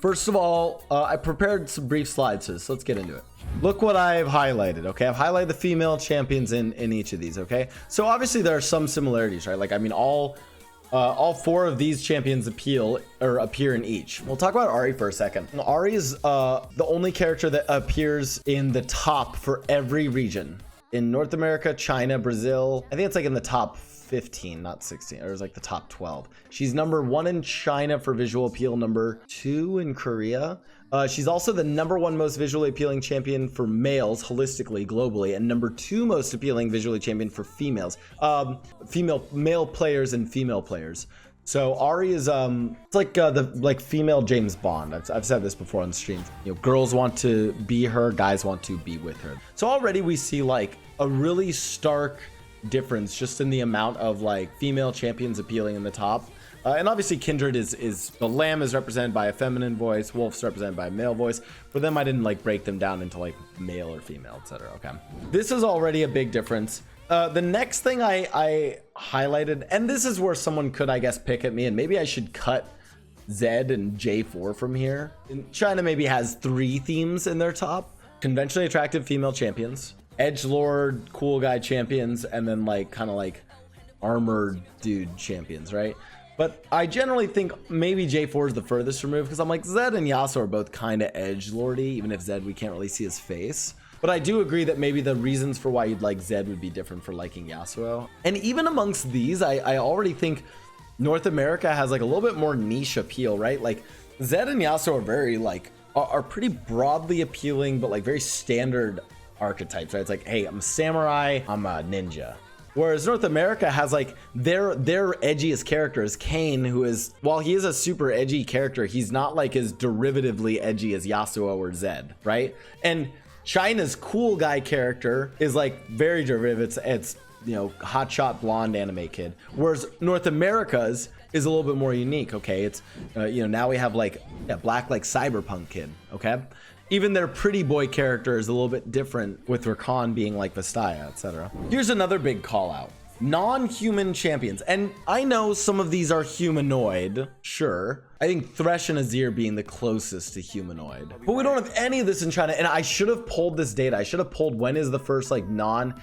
First of all, I prepared some brief slides, so let's get into it. Look what I've highlighted, okay? I've highlighted the female champions in each of these, okay? So obviously there are some similarities, right? Like, I mean, all four of these champions appear in each. We'll talk about Ari for a second. Ari is the only character that appears in the top for every region. In North America, China, Brazil, I think it's like in the top 15, not 16, or it's like the top 12. She's number 1 in China for visual appeal, number 2 in Korea. She's also the number 1 most visually appealing champion for males holistically, globally, and number 2 most appealing visually champion for females, male players and female players. So Ari is it's like the female James Bond. I've said this before on the stream. You know, girls want to be her, guys want to be with her. So already we see like a really stark difference just in the amount of like female champions appealing in the top. And obviously Kindred is the lamb is represented by a feminine voice, Wolf's represented by a male voice. For them, I didn't like break them down into like male or female, etc. Okay, this is already a big difference. The next thing I highlighted, and this is where someone could, I guess, pick at me, and maybe I should cut Zed and J4 from here. And China maybe has 3 themes in their top: conventionally attractive female champions, edgelord cool guy champions, and then like kind of like armored dude champions, right? But I generally think maybe J4 is the furthest removed, because I'm like, Zed and Yasuo are both kind of edgelordy, even if Zed we can't really see his face. But I do agree that maybe the reasons for why you'd like Zed would be different for liking Yasuo. And even amongst these, I already think North America has like a little bit more niche appeal, right? Like Zed and Yasuo are very like are pretty broadly appealing, but like very standard archetypes, right? It's like, hey, I'm a samurai, I'm a ninja. Whereas North America has like their edgiest character is Kayn, who is, while he is a super edgy character, he's not like as derivatively edgy as Yasuo or Zed, right? And China's cool guy character is like very derivative. It's you know, hotshot blonde anime kid. Whereas North America's is a little bit more unique. Okay, it's you know, now we have like black like cyberpunk kid. Okay, even their pretty boy character is a little bit different, with Rakan being like Vastaya, etc. Here's another big call out: non-human champions. And I know some of these are humanoid, sure. I think Thresh and Azir being the closest to humanoid, but we don't have any of this in China. And I should have pulled this data. I should have pulled when is the first like non.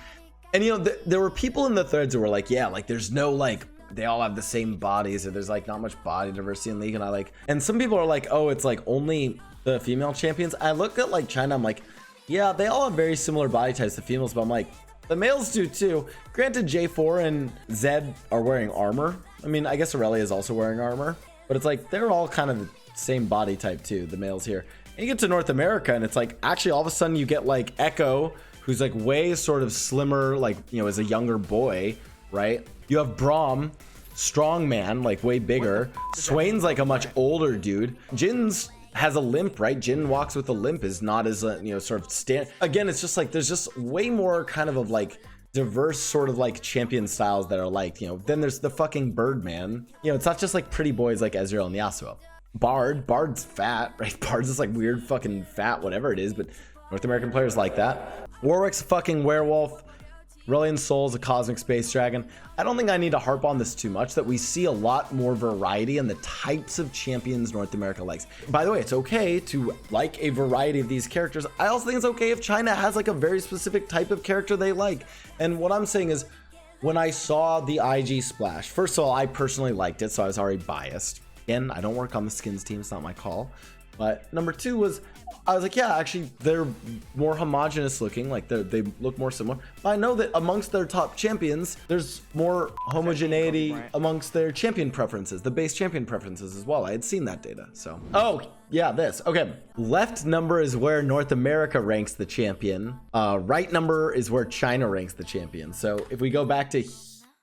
And you know, there were people in the threads who were like, yeah, like there's no like, they all have the same bodies, or there's like not much body diversity in League. And I like, and some people are like, oh, it's like only the female champions. I look at like China, I'm like, yeah, they all have very similar body types to females, but I'm like, the males do too. Granted, J4 and Zed are wearing armor. I mean, I guess Aurelia is also wearing armor, but it's like they're all kind of the same body type too, the males here. And you get to North America and it's like, actually all of a sudden you get like Echo, who's like way sort of slimmer, like, you know, as a younger boy, right? You have Braum, strong man, like way bigger. Swain's like a much older dude. Jin's has a limp, right? Jin walks with a limp, is not as a, you know, sort of stand. Again, it's just like there's just way more kind of like diverse sort of like champion styles that are like, you know. Then there's the fucking Birdman. You know, it's not just like pretty boys like Ezreal and Yasuo. Bard's fat, right? Bard's this like weird fucking fat whatever it is, but North American players like that. Warwick's a fucking werewolf. Aurelion Sol's a cosmic space dragon. I don't think I need to harp on this too much, that we see a lot more variety in the types of champions North America likes. By the way, it's okay to like a variety of these characters. I also think it's okay if China has like a very specific type of character they like. And what I'm saying is, when I saw the IG splash, first of all, I personally liked it, so I was already biased. Again, I don't work on the skins team, it's not my call. But number 2 was, I was like, yeah, actually, they're more homogenous looking, like they look more similar. But I know that amongst their top champions, there's more homogeneity amongst their champion preferences, the base champion preferences as well. I had seen that data, so. Oh, yeah, this. Okay, left number is where North America ranks the champion. Right number is where China ranks the champion. So if we go back to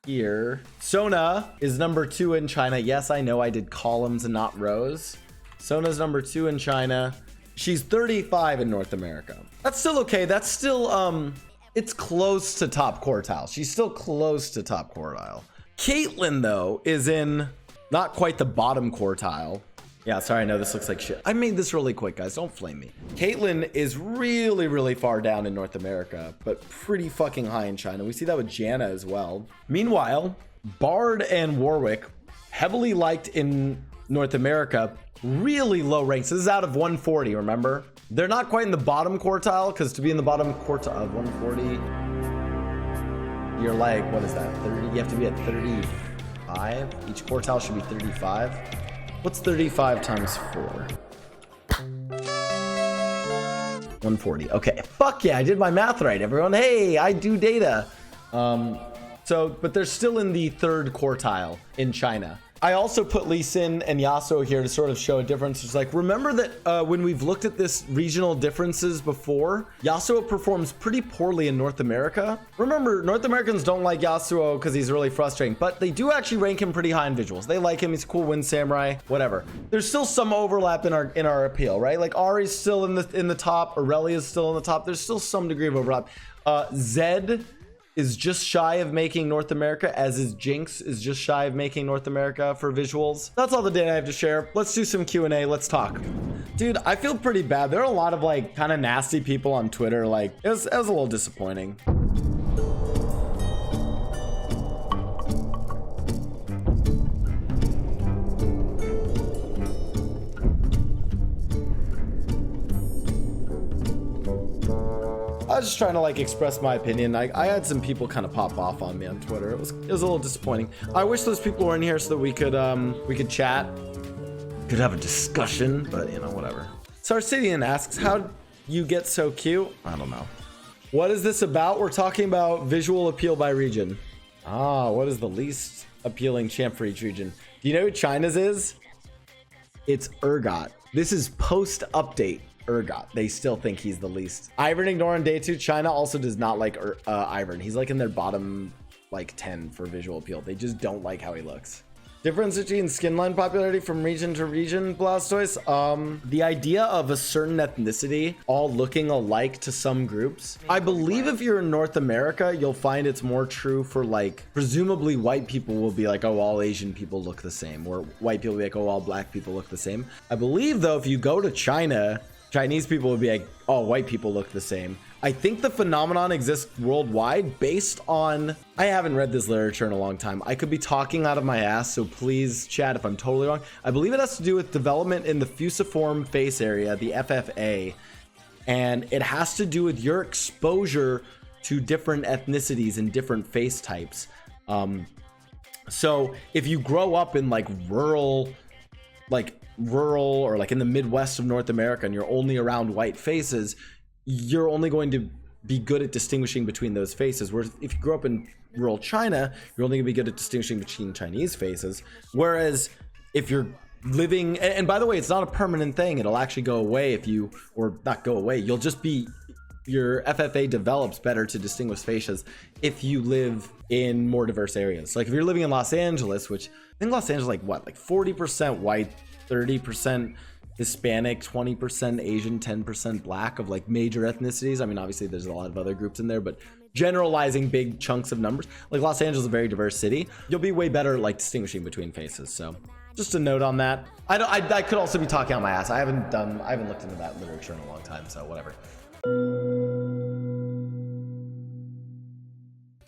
here, Sona is number 2 in China. Yes, I know I did columns and not rows. Sona's number 2 in China. She's 35 in North America. That's still okay. That's still, it's close to top quartile. She's still close to top quartile. Caitlyn, though, is in not quite the bottom quartile. Yeah, sorry, I know this looks like shit. I made this really quick, guys. Don't flame me. Caitlyn is really, really far down in North America, but pretty fucking high in China. We see that with Janna as well. Meanwhile, Bard and Warwick, heavily liked in North America, really low ranks. This is out of 140, remember? They're not quite in the bottom quartile, because to be in the bottom quartile of 140, you're like, what is that, 30? You have to be at 35? Each quartile should be 35. What's 35 times 4? 140. Okay, fuck yeah, I did my math right, everyone. Hey, I do data. But they're still in the third quartile in China. I also put Lee Sin and Yasuo here to sort of show a difference. It's like, remember that when we've looked at this regional differences before, Yasuo performs pretty poorly in North America. Remember, North Americans don't like Yasuo because he's really frustrating, but they do actually rank him pretty high in visuals. They like him, he's a cool wind samurai, whatever. There's still some overlap in our appeal, right? Like Ahri's still in the top, Aurelia is still in the top. There's still some degree of overlap. Zed is just shy of making North America, as is Jinx is just shy of making North America for visuals. That's all the data I have to share. Let's do some Q&A. Let's talk. Dude, I feel pretty bad. There are a lot of like kind of nasty people on Twitter. Like it was a little disappointing. I was just trying to like express my opinion. I had some people kind of pop off on me on Twitter. It was a little disappointing. I wish those people were in here so that we could chat, could have a discussion, but you know, whatever. Sarsidian asks, how you get so cute? I don't know. What is this about? We're talking about visual appeal by region. What is the least appealing champ for each region? Do you know who China's is? It's Urgot. This is post-update Urgot. They still think he's the least. Ivern ignore on day 2. China also does not like Ivern. He's like in their bottom like 10 for visual appeal. They just don't like how he looks. Difference between skin line popularity from region to region, Blastoise. The idea of a certain ethnicity all looking alike to some groups. I believe if you're in North America, you'll find it's more true for like, presumably white people will be like, oh, all Asian people look the same. Or white people will be like, oh, all black people look the same. I believe though, if you go to China, Chinese people would be like, oh, white people look the same. I think the phenomenon exists worldwide based on, I haven't read this literature in a long time. I could be talking out of my ass, so please chat if I'm totally wrong. I believe it has to do with development in the fusiform face area, the FFA, and it has to do with your exposure to different ethnicities and different face types. So if you grow up in like rural or like in the Midwest of North America and you're only around white faces, you're only going to be good at distinguishing between those faces. Whereas if you grew up in rural China, you're only gonna be good at distinguishing between Chinese faces. Whereas if you're living, and by the way, it's not a permanent thing, it'll actually go away if you, or not go away, you'll just be, your FFA develops better to distinguish faces if you live in more diverse areas. Like if you're living in Los Angeles, which I think Los Angeles, like what, like 40% white, 30% Hispanic, 20% Asian, 10% black of like major ethnicities. I mean, obviously there's a lot of other groups in there, but generalizing big chunks of numbers, like Los Angeles is a very diverse city. You'll be way better like distinguishing between faces. So just a note on that. I could also be talking out my ass. I haven't looked into that literature in a long time, so whatever.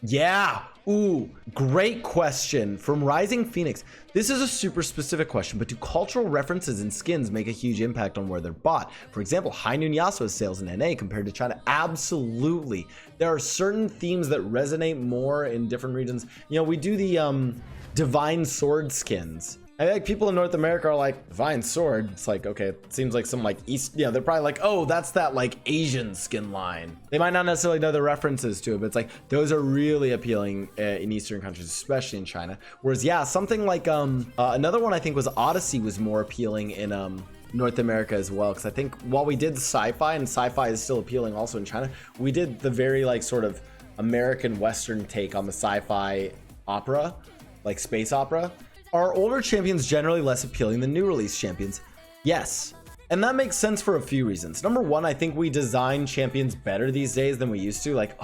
Yeah. Ooh, great question from Rising Phoenix. This is a super specific question, but do cultural references in skins make a huge impact on where they're bought? For example, High Noon Yasuo's sales in NA compared to China? Absolutely. There are certain themes that resonate more in different regions. You know, we do the Divine Sword skins. I think people in North America are like, Divine Sword. It's like, okay, it seems like some like East, yeah, they're probably like, oh, that's that like Asian skin line. They might not necessarily know the references to it, but it's like, those are really appealing in Eastern countries, especially in China. Whereas, yeah, something like, another one I think was Odyssey was more appealing in North America as well. Cause I think while we did sci-fi, and sci-fi is still appealing also in China, we did the very like sort of American Western take on the sci-fi opera, like space opera. Are older champions generally less appealing than new release champions? Yes. And that makes sense for a few reasons. Number one, I think we design champions better these days than we used to. Like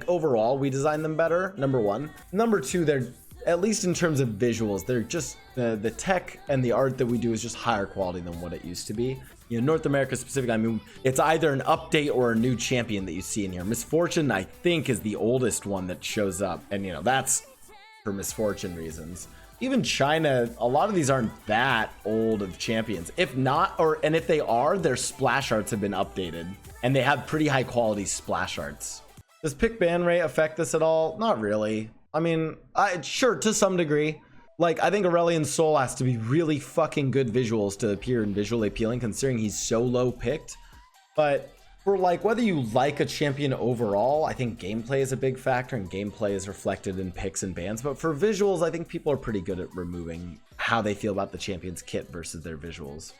overall, we design them better, number one. Number two, they're, at least in terms of visuals, they're just, the tech and the art that we do is just higher quality than what it used to be. You know, North America specific, I mean, it's either an update or a new champion that you see in here. Misfortune, I think, is the oldest one that shows up. And, you know, that's for Misfortune reasons. even China, a lot of these aren't that old of champions. If not, and if they are, their splash arts have been updated and they have pretty high quality splash arts. Does pick ban rate affect this at all? Not really. I mean, sure, to some degree. Like, I think Aurelion Sol has to be really fucking good visuals to appear in visually appealing, considering he's so low picked. But for like whether you like a champion overall, I think gameplay is a big factor, and gameplay is reflected in picks and bans. But for visuals, I think people are pretty good at removing how they feel about the champion's kit versus their visuals.